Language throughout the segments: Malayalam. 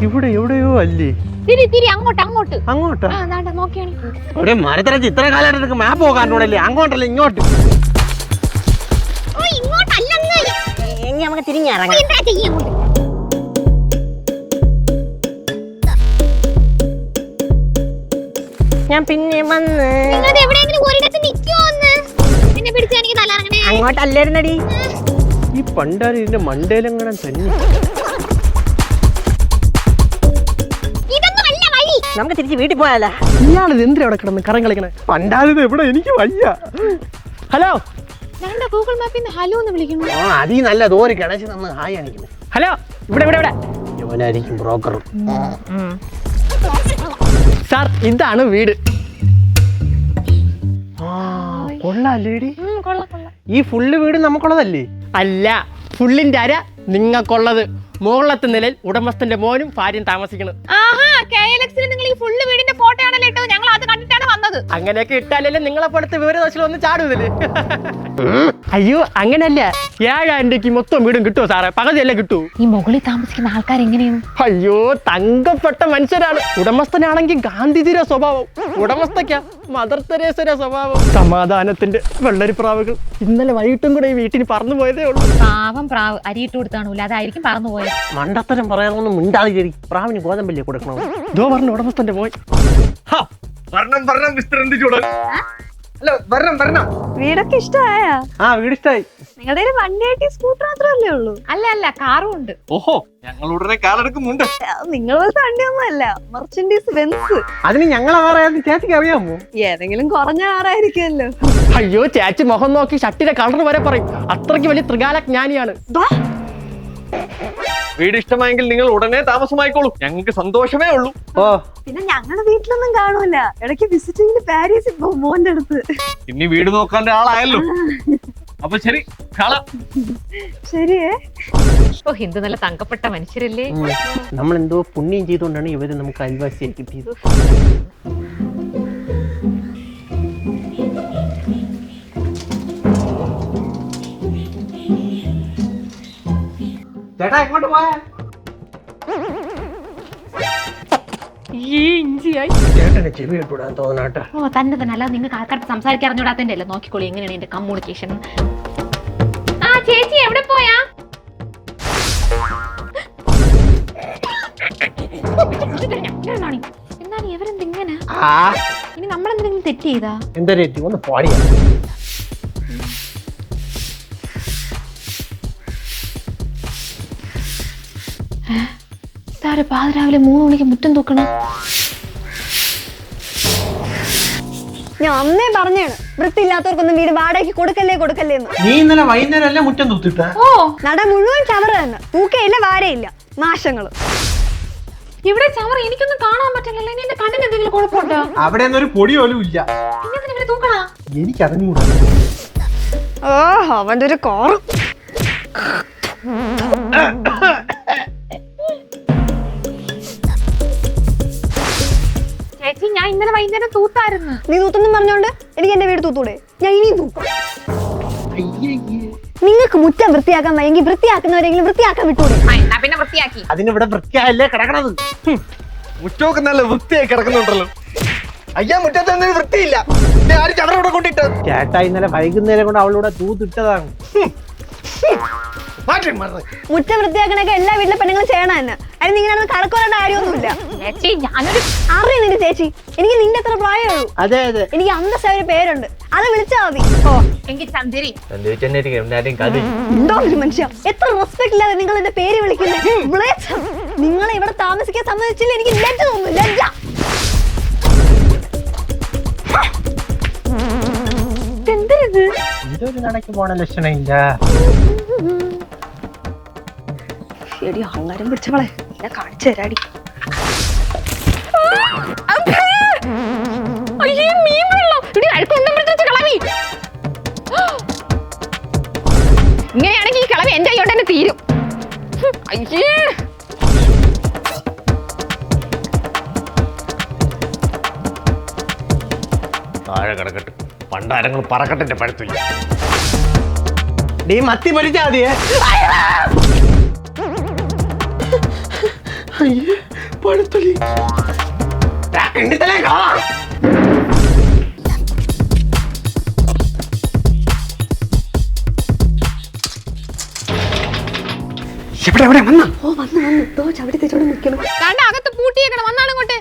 ഇവിടെ എവിടെയോ അല്ലേ? അങ്ങോട്ടാ മരത്തിറച്ച് ഇത്ര കാലമായിട്ട് മാപ്പ് പോകാണ്ടല്ലേ? അങ്ങോട്ടല്ലേ ഇങ്ങോട്ട്? നമുക്ക് തിരിഞ്ഞിറങ്ങാം. ഞാൻ പിന്നെ വന്ന് അങ്ങോട്ടല്ലായിരുന്നടി. ഈ പണ്ടാരി ഇതിന്റെ മണ്ടയിലെങ്ങനെ തന്നെ. നമുക്ക് തിരിച്ച് വീട്ടിൽ പോയാലോ? ഇയാളിത് എന്തിനാ അവിടെ കിടന്ന് കറങ്ങി കളിക്കണേ? പണ്ടാരിത് എവിടെ? എനിക്ക് വയ്യ. ഹലോ ഗൂഗിൾ മാപ്പിൽ ഹലോ എന്ന് വിളിക്കുന്നു. അതീ നല്ല ദൂരെ കിണച്ച് നിന്ന് ഹായ് കാണിക്കുന്നു. ഹലോ ഇവിടെ ഇവിടെ ഇവിടെ ഇവനായിരിക്കും ബ്രോക്കർ. സാർ ഇതാണ് വീട്. കൊള്ളാല്ലേടി? ഈ ഫുള്ള് വീട് നമുക്കുള്ളതല്ലേ? അല്ല, ഫുള്ളിന്റെ അര നിങ്ങൾക്കുള്ളത്. മുകളിലത്തെ നിലയിൽ ഉടമസ്ഥന്റെ മോനും ഭാര്യയും താമസിക്കുന്നത്. അങ്ങനെയൊക്കെ ഇട്ടാലല്ലേ നിങ്ങളെ പോലത്തെ വിവരദോഷങ്ങളൊന്നും ചാടുന്നില്ലേ? അയ്യോ അങ്ങനല്ല, 7000 രൂപയ്ക്ക് മൊത്തം വീടും കിട്ടുമോ സാറേ? പകുതിയല്ലേ കിട്ടൂ. ഈ മുകളിൽ താമസിക്കുന്ന ആൾക്കാർ എങ്ങനെയാണ്? അയ്യോ തങ്കപ്പെട്ട മനുഷ്യരാണ്. ഉടമസ്ഥനാണെങ്കിൽ ഗാന്ധിജിയുടെ സ്വഭാവം, ഉടമസ്ഥയ്ക്ക മദർ തെരേസയുടെ സ്വഭാവം. സമാധാനത്തിന്റെ വെള്ളരിപ്രാവുകൾ ഇന്നലെ വൈകിട്ടും കൂടെ ഈ വീട്ടിൽ പറന്നു പോയതേ ഉള്ളൂ. പാവം പ്രാവ് അരിയിട്ട് കൊടുത്താണൂല, അതായിരിക്കും പറന്നു പോയത്. മണ്ടത്തരം പറയാനൊന്നും മിണ്ടാതെ ശരി. പ്രാവിന് ഗോതമ്പല്ലേ കൊടുക്കണോ? ഇതോ പറഞ്ഞു ഉടമസ്ഥന്റെ പോയി. വീടൊക്കെ ഇഷ്ടമായ? വീട് ഇഷ്ടായി. നിങ്ങളുടെ വണ്ടിയായിട്ട് സ്കൂട്ടർ മാത്രമല്ലേ ഉള്ളൂ? അല്ല കാറും ഉണ്ട്. ഓഹോ, ഞങ്ങൾ ഉടനെ കാറെടുക്കുന്നുണ്ട്. നിങ്ങൾ പോലത്തെ വണ്ടിയൊന്നും അല്ല, മെർച്ചൻഡീസ് ബെൻസ്. അതിന് ഞങ്ങളെ കാറായിരുന്നു. ചേച്ചിക്ക് അറിയാമോ? ഏതെങ്കിലും കുറഞ്ഞ കാറായിരിക്കുമല്ലോ. അയ്യോ ചേച്ചി മുഖം നോക്കി ഷട്ടിന്റെ കളർ വരെ പറയും. അത്രയ്ക്ക് വലിയ ത്രികാല ജ്ഞാനിയാണ്. വീട് ഇഷ്ടമായെങ്കിൽ നിങ്ങൾ ഉടനെ താമസമായിക്കോളൂ. ഞങ്ങൾക്ക് സന്തോഷമേ ഉള്ളൂ. പിന്നെ ഞങ്ങളുടെ വീട്ടിലൊന്നും കാണൂല. ഇടയ്ക്ക് വിസിറ്റിംഗിന് പാരീസിൽ പോകും മോന്റെ അടുത്ത്. ഇനി വീട് നോക്കാൻ്റെ ആളായല്ലോ. അപ്പൊ ശരി, ശരിയേ. എന്ത് നല്ല തങ്കപ്പെട്ട മനുഷ്യരല്ലേ. നമ്മൾ എന്തോ പുണ്യം ചെയ്തുകൊണ്ടാണ് ഇവര് നമുക്ക് അയൽവാസിയായി കിട്ടിയത്. ചേട്ടാ എങ്ങോട്ട് പോയാ? ചേട്ടന്റെ ചെവി ഇട്ടുവിടാൻ തോന്നാട്ടെ. തന്നെ അല്ലാതെ നിങ്ങൾക്ക് ആൾക്കാർക്ക് സംസാരിക്കാൻ അറിഞ്ഞൂടാത്തന്റെ അല്ലേ? നോക്കിക്കോളി എങ്ങനെയാണ് എന്റെ കമ്മ്യൂണിക്കേഷൻ. ചേച്ചി എവിടെ പോയാ? എന്താണ് ഇവരെന്തിങ്ങനെ? ഇനി നമ്മളെന്തെങ്കിലും തെറ്റ് ചെയ്താ? എന്താ തെറ്റി? ഒന്ന് പാടിയാ. പാതിരാവിലെ 3 മണിക്ക് മുറ്റം തൂക്കണം. ഞാൻ അന്നേ പറഞ്ഞാണ് വൃത്തിയില്ലാത്തവർക്കൊന്നും വീട് വാടകയ്ക്ക് കൊടുക്കല്ലേ എന്ന്. നീ ഇന്നലെ വൈകുന്നേരം അല്ലേ മുറ്റം തൂത്തിട്ട? നട മുഴുവൻ ചവറ് തന്നെ. തൂക്കയില്ല, വാരയില്ല, നാശങ്ങള്. ഇവിടെ ചവറ് എനിക്കൊന്നും കാണാൻ പറ്റില്ലല്ലോ. ഇനി എന്റെ കണ്ണിന് എന്തെങ്കിലും കുഴപ്പമുണ്ടോ? അവിടെ ഒരു പൊടി പോലും ഇല്ല. എനിക്കറിഞ്ഞൂടാ. അവന്റെ ഒരു കോറ്. ചേച്ചി ഞാൻ ഇന്നലെ വൈകുന്നേരം തൂത്തായിരുന്നു. നീ തൂത്തൊന്നും പറഞ്ഞോണ്ട് എനിക്ക് എന്റെ വീട് തൂത്തൂടെ? ഞാൻ ഇനിയും തൂക്കും. നിങ്ങൾക്ക് മുറ്റം വൃത്തിയാക്കാൻ വയ്യെങ്കിൽ വൃത്തിയാക്കുന്നവരെങ്കിലും വൃത്തിയാക്കാൻ വിട്ടൂടെ? പിന്നെ വൃത്തിയാക്കി. അതിനിവിടെ വൃത്തിയായല്ലേ കിടക്കണത്. മുറ്റമൊക്കെ നല്ല വൃത്തിയായി കിടക്കുന്നുണ്ടല്ലോ. അയ്യാ മുറ്റത്ത് വൃത്തിയില്ല. ചേട്ടാ ഇന്നലെ വൈകുന്നേരം കൊണ്ട് അവളൂടെ തൂത്തിട്ടതാണ്. മുറ്റം വൃത്തിയാക്കണൊക്കെ എല്ലാ വീട്ടിലെ പെണ്ണുങ്ങളും ചെയ്യണം തന്നെ. അതിന് ഇങ്ങനെ കടക്കുവരേണ്ട കാര്യമൊന്നുമില്ല. അറിയുന്നില്ല ചേച്ചി, എനിക്ക് നിന്റെ അത്ര പ്രായമേ ഉള്ളൂ. അതെ അതെ, എനിക്ക് അന്തസ്സായ ഒരു പേരുണ്ട്, അത് വിളിച്ചാ മതി. ഉണ്ടോ ഒരു മനുഷ്യ? എത്ര റെസ്പെക്ട് ഇല്ലാതെ നിങ്ങൾ എന്റെ പേര് വിളിക്കുന്നത്. നിങ്ങളെ ഇവിടെ താമസിക്കാൻ സമ്മതിച്ചില്ല. എനിക്ക് ലജ്ജ തോന്നുന്നു, ലജ്ജ. ഇതൊരു നടക്ക് പോണ ലക്ഷണമില്ല. ശരി, അഹങ്കാരം പിടിച്ചവളെ എന്നെ കാണിച്ചു തരാടി. ഇങ്ങനെയാണെങ്കിൽ ഈ കളവി എന്റെ കൈയോട്ട് തന്നെ തീരും. താഴെ കിടക്കട്ടെ, പണ്ടാരങ്ങൾ പറക്കട്ടെ പഴുത്തില്ല. മത്തി മരിച്ചാ മതിയേ. പഴുത്തൊലി എവിടെ വന്ന കണ്ട അകത്ത് പൂട്ടിയേക്കണം വന്നാണ് ഇങ്ങോട്ട്.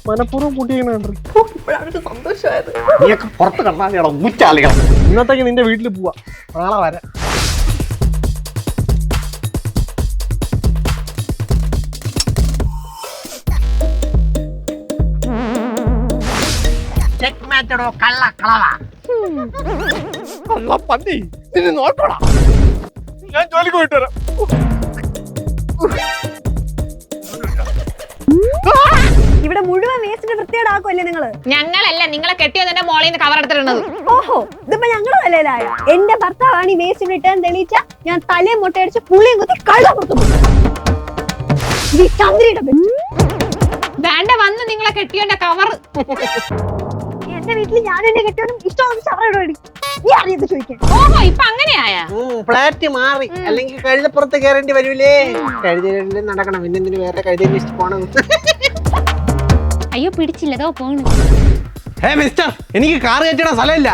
മനഃപൂർവ്വം കൂട്ടിയാണ് നീയൊക്കെ പുറത്ത് കണ്ടാ മുറ്റാളികളെ. ഇന്നത്തേക്ക് നിന്റെ വീട്ടിൽ പോവാ, നാളെ വരാം. പന്നി നിന്നെ നോക്കടാ, ഞാൻ ജോലിക്ക് പോയിട്ട് വരാം. ഇവിടെ മുഴുവൻ വേസ്റ്റിന്റെ വൃത്തിയേടാക്കുമല്ലേ നിങ്ങള്? ഞങ്ങളല്ല, നിങ്ങളെ കെട്ടിയതിന്റെ മോളിൽ നിന്ന് കവർ എടുത്തിട്ടുള്ളത്. ഓഹോ, ഇതിപ്പോ ഞങ്ങളുടെ തലയിലായ. എന്റെ ഭർത്താവാണ് ഈ വേസ്റ്റ് ഇട്ടെന്ന് തെളിയിച്ച ഞാൻ തലയും മുട്ടയടിച്ച് പുള്ളിയും കുത്തി കഴുതപ്പുറത്ത് ചന്ദ്രയുടെ വേണ്ട, വന്ന് നിങ്ങളെ കെട്ടിയതിന്റെ കവർ. എന്റെ വീട്ടിൽ ഞാൻ എന്നെ കെട്ടിയോനും ഇഷ്ടമാണ് ചവറയിടോടി. നീ അറിയത് ചോദിക്കാൻ. ഓഹോ, ഇപ്പൊ അങ്ങനെയായ ഫ്ലാറ്റ് മാറി, അല്ലെങ്കിൽ കഴുതപ്പുറത്ത് കയറേണ്ടി വരൂലേ. കഴുതയിൽ നടക്കണം, പിന്നെന്തിന് വേറെ കഴുതയിൽ വെച്ചിട്ട് പോണം. അയ്യോ പിടിച്ചില്ലതോ പോണ്. മിസ്റ്റർ, എനിക്ക് കാർ കയറ്റിട സ്ഥലമില്ല.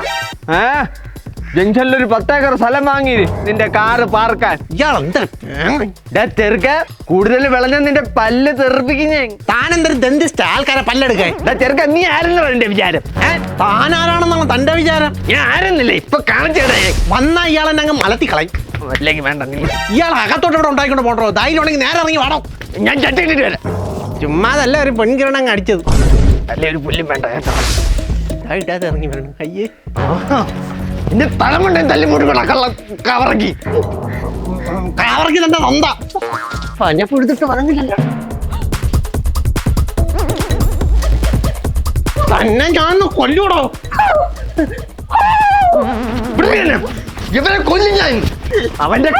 ജംഗ്ഷനിലൊരു 10 ഏക്കർ സ്ഥലം വാങ്ങി നിന്റെ കാറ് പാർക്കാൻ. ഇയാളെന്താ ചെറുക്ക കൂടുതൽ വിളഞ്ഞ നിന്റെ പല്ല് തെറിപ്പിക്കുന്നേ. താനെന്തൊരു ദന്തിസ്റ്റ്, ആൾക്കാരെ പല്ലെടുക്കാൻ. ചെറുക്ക നീ ആരെന്ന് എന്റെ വിചാരം? താനാരാണെന്നാണ് തന്റെ വിചാരം. ഞാൻ ആരെന്നില്ല ഇപ്പൊ കാണിച്ചേടേ. വന്നാ ഇയാളെന്നെ അങ്ങ് മലത്തി കളയും. അല്ലെങ്കിൽ വേണ്ട, ഇയാൾ അകത്തോട്ട് ഇവിടെ ഉണ്ടായിക്കൊണ്ട് പോട്ടോ. ധൈര്യം ഉണ്ടെങ്കിൽ നേരെ ഇറങ്ങി വേണം. ഞാൻ ചട്ടിട്ട് വരാം. ചുമ്മാതല്ല ഒരു പെൺകിരണം അങ്ങ് അടിച്ചത്. അല്ലേ ഒരു പുല്ലും വേണ്ട കേട്ടോ. ഇടാതെ ഇറങ്ങി വരണം. അയ്യേ, എന്റെ തലമുണ്ടേ തല്ലി മുടുക്കണ കള്ള കവറക്കി കാവറക്കി തന്നെ നന്ദ പഞ്ഞപ്പ് എടുത്തിട്ട് പറഞ്ഞില്ലല്ലോ. തന്നെ ഞാൻ കൊല്ലൂടോ. ഇവരെ കൊല്ലും ഞാൻ. അവന്റെ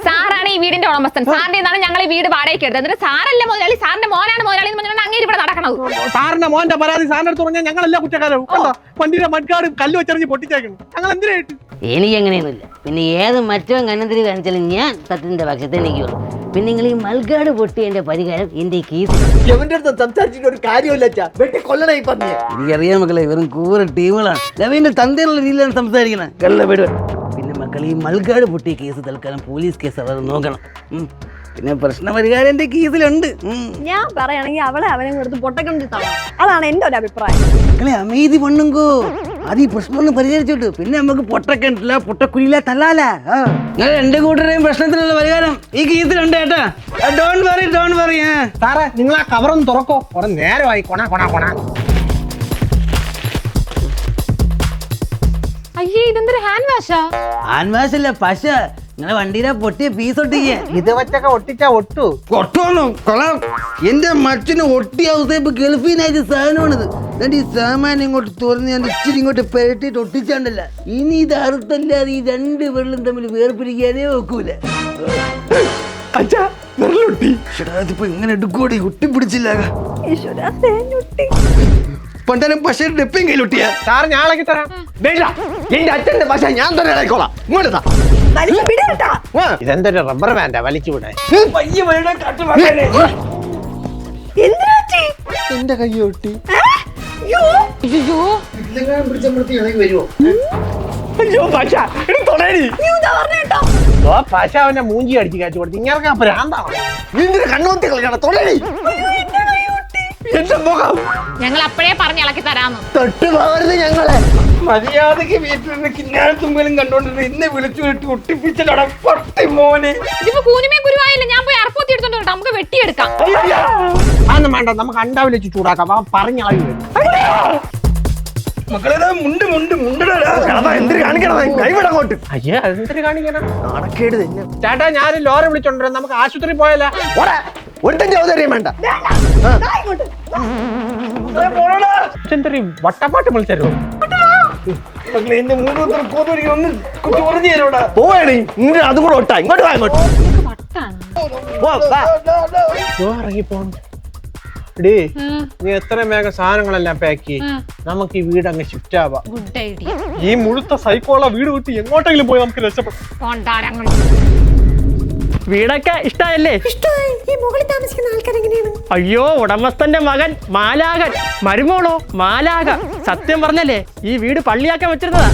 സാറാണ് ഈ വീടിന്റെ ഉടമസ്ഥൻ. സാറിന്റെ നിന്നാണ് ഞങ്ങൾ ഈ വീട് വാടകയ്ക്ക് എടുത്തത്. എന്നിട്ട് സാറല്ല മുതലാളി, സാറിന്റെ മോനാണ് മുതലാളി എന്ന് പറഞ്ഞാൽ അങ്ങനെ ഇവിടെ നടക്കണത്. സാറിന്റെ മോന്റെ പരാതി സാറിന്റെ അടുത്ത് പറഞ്ഞാൽ ഞങ്ങളെല്ലാം കുറ്റക്കാരും. വണ്ടിയുടെ മൺകാടും കല്ല് വെച്ചറിഞ്ഞ് പൊട്ടിച്ചേക്കണം. ഞങ്ങൾ എന്തിനായിട്ട്? എനിക്ക് അങ്ങനെയൊന്നുമില്ല. പിന്നെ ഏത് മറ്റവൻ കണ്ണന്തിരി കാണിച്ചാലും ഞാൻ സത്യത്തിന്റെ പക്ഷത്തെ നിൽക്കുള്ളൂ. പിന്നെ നിങ്ങൾ ഈ മൽക്കാട് പൊട്ടിയതിന്റെ പരിഹാരം എന്റെ കേസ്. എവന്റെ അടുത്ത് സംസാരിച്ചിട്ട് ഒരു കാര്യമില്ല. വെട്ടി കൊല്ലണ ഈ പറഞ്ഞ. എനിക്കറിയാം മക്കളെ, വെറും കൂറ ടീമുകളാണ്. രവീന്റെ തന്തയുള്ള രീതിയിലാണ് സംസാരിക്കണം. കള്ള വിട്. പിന്നെ മക്കൾ ഈ മൽക്കാട് പൊട്ടിയ കേസ് തൽക്കാലം പോലീസ് കേസ് അവർ നോക്കണം. പിന്നെ പ്രശ്ന പരിഹാരം എന്റെ കേസിലുണ്ട്. ഞാൻ പറയുകയാണെങ്കിൽ അവളെ അവനെ കൊടുത്ത് പൊട്ടക്കം തള്ളണം. അതാണ് എന്റെ ഒരു അഭിപ്രായം. മക്കളെ അമേതി പൊണ്ണുങ്കോ അത് ഈ പ്രശ്നം പരിഹരിച്ചോട്ട് പിന്നെ നമുക്ക് പൊട്ടക്കണ്ടില്ല പൊട്ടക്കുലില്ല തല്ലാല. ഞാൻ എന്റെ കൂട്ടരെയും പ്രശ്നത്തിനുള്ള പരിഹാരം ഈ കേസിലുണ്ട് കേട്ടാ. Don't worry, don't worry. സാറേ, നിങ്ങൾ ആ കവറൊന്ന് തുറക്കോ. കുറെ നേരമായി കൊണ കൊണ കൊണ. അയ്യേ, ഇതെന്തൊരു ഹാൻഡ് വാഷാ? ആൻവാശല്ല പശ. നിങ്ങളെ വണ്ടിയിലെ പൊട്ടിയ പീസ് ഒട്ടിക്കേ. ഇത് വെച്ചൊക്കെ ഒട്ടിച്ചാ ഒട്ടു. ഒട്ടോന്നോ കൊള്ളാം. എന്റെ മച്ചിന് ഒട്ടിയ അവസ്ഥ ഗൾഫീനായിട്ട് സാധനമാണിത്. എന്നിട്ട് ഈ സാമാനം ഇങ്ങോട്ട് തുറന്ന് ഞാൻ ഇച്ചിരി ഇങ്ങോട്ട് പെരട്ടിട്ട് ഒട്ടിച്ചാണ്ടല്ല. ഇനി ഇത് അറുത്തല്ലാതെ ഈ 2 വെള്ളം തമ്മിൽ വേർപിരിക്കാനേ വെക്കൂല. ഇതിപ്പോ ഇങ്ങനെ എടുക്കൂടി ഒട്ടിപ്പിടിച്ചില്ല. പണ്ടാനും പശ ഡെപ്പയും കയ്യിലൊട്ടിയ. സാറ് ഞാൻ ഇളക്കി തരാം. വേണ്ട, എന്റെ അച്ഛന്റെ ഭാഷ ഞാൻ തന്നെ ഇളക്കോളാം. ഇങ്ങോട്ട് ഇതെന്തൊരു റബ്ബർ ബാൻഡാ വലിച്ചു വിടാൻ. എന്റെ കൈ ഒട്ടി. അയ്യോ, അയ്യോ ഭാഷ തൊടേടി. പശ അവന്റെ മൂഞ്ചി അടിച്ച് കാച്ചു കൊടുത്ത്. ഇങ്ങനെ ഭ്രാന്താണ്. എന്തിനു കണ്ണോത്തി കളിക്കണം? തൊടേടി. എന്റെ മുഖം ഞങ്ങൾ അപ്പോഴേ പറഞ്ഞ് ഇളക്കി തരാന്ന്. തൊട്ട് പോകരുത് ഞങ്ങളെ. മര്യാദക്ക് വീട്ടിൽ കിന്നാരത്തുമ്പോലും കണ്ടോണ്ടിരുന്ന ഇന്നെ വിളിച്ചു വിട്ട് ഒട്ടിപ്പിച്ചലോടെ പൊട്ടി മോനെ. ഇതിപ്പോ കൂനിമേ കുരുവായില്ല. ഞാൻ പോയി അറപ്പൊത്തി എടുത്തോണ്ട് വരട്ടെ, നമുക്ക് വെട്ടിയെടുക്കാം. അതൊന്നും വേണ്ട, നമുക്ക് അണ്ടാവിൽ വെച്ച് ചൂടാക്കാം. അവൻ പറഞ്ഞളവി വരും. മക്കളെ മുണ്ട് മുണ്ട് മുണ്ടടാ. എന്തിനു കാണിക്കണം? കൈവിടങ്ങോട്ട്. അയ്യേ, അതെന്തൊരു കാണിക്കണം? നാണക്കേട് തന്നെ. ചേട്ടാ, ഞാൻ ലോറി വിളിച്ചോണ്ടിരാം. നമുക്ക് ആശുപത്രി പോയാലോ? ഒട്ടും ചൗധര്യം വേണ്ട. എന്തൊരു വട്ടപ്പാട്ട് വിളിച്ചോ? എന്റെ മൂന്ന് കോതോരിക്ക് ഒന്ന് കുറഞ്ഞു തരോടാ. പോവാണേ ഇങ്ങനെ അതും കൂടെ ഒട്ടാ. ഇങ്ങോട്ട് വാ, ഇങ്ങോട്ട് വട്ടാണ്. പോ, വാ. ഇറങ്ങി പോണം. എടീ നീ എത്ര വേഗം സാധനങ്ങളെല്ലാം പാക്ക് നമുക്ക് ഈ വീട് അങ്ങ് ഷിഫ്റ്റ് ആവാം. Good idea. ഈ മുഴുത്ത സൈക്കോള വീട് വിട്ട് എങ്ങോട്ടെങ്കിലും പോയി നമുക്ക് രക്ഷപ്പെടാം. വീടൊക്കെ ഇഷ്ടമായല്ലേ? അയ്യോ, ഉടമസ്ഥന്റെ മകൻ മാലാകൻ, മരുമോളോ മാലാക. സത്യം പറഞ്ഞല്ലേ ഈ വീട് പള്ളിയാക്കാൻ വെച്ചിരുന്നതാ.